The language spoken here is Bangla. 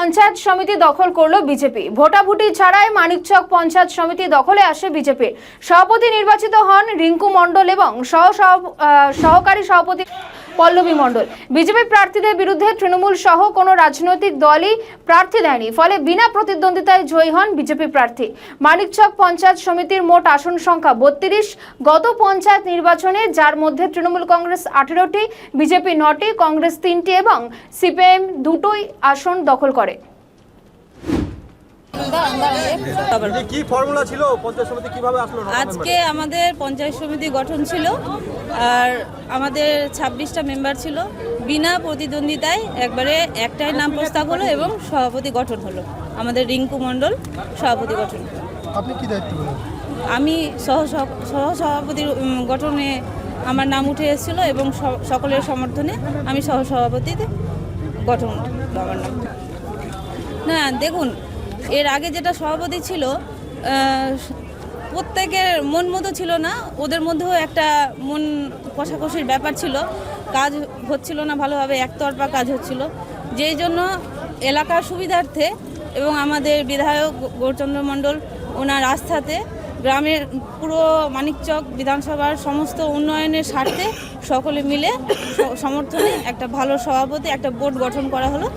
পঞ্চায়েত সমিতি দখল করলো বিজেপি। ভোটাভুটি ছাড়াই মানিকচক পঞ্চায়েত সমিতি দখলে আসে বিজেপির। সভাপতি নির্বাচিত হন রিঙ্কু মণ্ডল এবং সহকারী সভাপতি পল্লবী মণ্ডল। বিজেপি প্রার্থীদের বিরুদ্ধে তৃণমূল সহ কোনো রাজনৈতিক দলই প্রার্থী দেয়নি, ফলে বিনা প্রতিদ্বন্দ্বিতায় জয়ী হন বিজেপি প্রার্থী। মানিকচক পঞ্চায়েত সমিতির মোট আসন সংখ্যা 32। গত পঞ্চায়েত নির্বাচনে, যার মধ্যে তৃণমূল কংগ্রেস 18টি, বিজেপি 9টি, কংগ্রেস 3টি এবং সিপিএম 2টোই আসন দখল করে। কি ফর্মুলা ছিল পঞ্চায়েত সমিতি কিভাবে আসলো? আজকে আমাদের পঞ্চায়েত সমিতি গঠন ছিল, আর আমাদের 26টা মেম্বার ছিল। বিনা প্রতিদ্বন্দ্বিতায় একবারে একটাই নাম প্রস্তাব হলো এবং সভাপতি গঠন হলো। আমাদের রিঙ্কু মণ্ডল সভাপতি গঠন। আপনি কি দায়িত্ব পেলেন? আমি সহসভাপতির গঠনে আমার নাম উঠে এসেছিল এবং সকলের সমর্থনে আমি সহসভাপতিতে গঠন হলো আমার নাম। না দেখুন, এর আগে যেটা সভাপতি ছিল প্রত্যেকের মন মতো ছিল না, ওদের মধ্যেও একটা মন কষাকষির ব্যাপার ছিল, কাজ হচ্ছিল না ভালোভাবে, একতরফা কাজ হচ্ছিল। যেই জন্য এলাকার সুবিধার্থে এবং আমাদের বিধায়ক গৌরচন্দ্র মণ্ডল ওনার আস্থাতে গ্রামের পুরো মানিকচক বিধানসভার সমস্ত উন্নয়নের স্বার্থে সকলে মিলে সমর্থনে একটা ভালো সভাপতি, একটা বোর্ড গঠন করা হলো।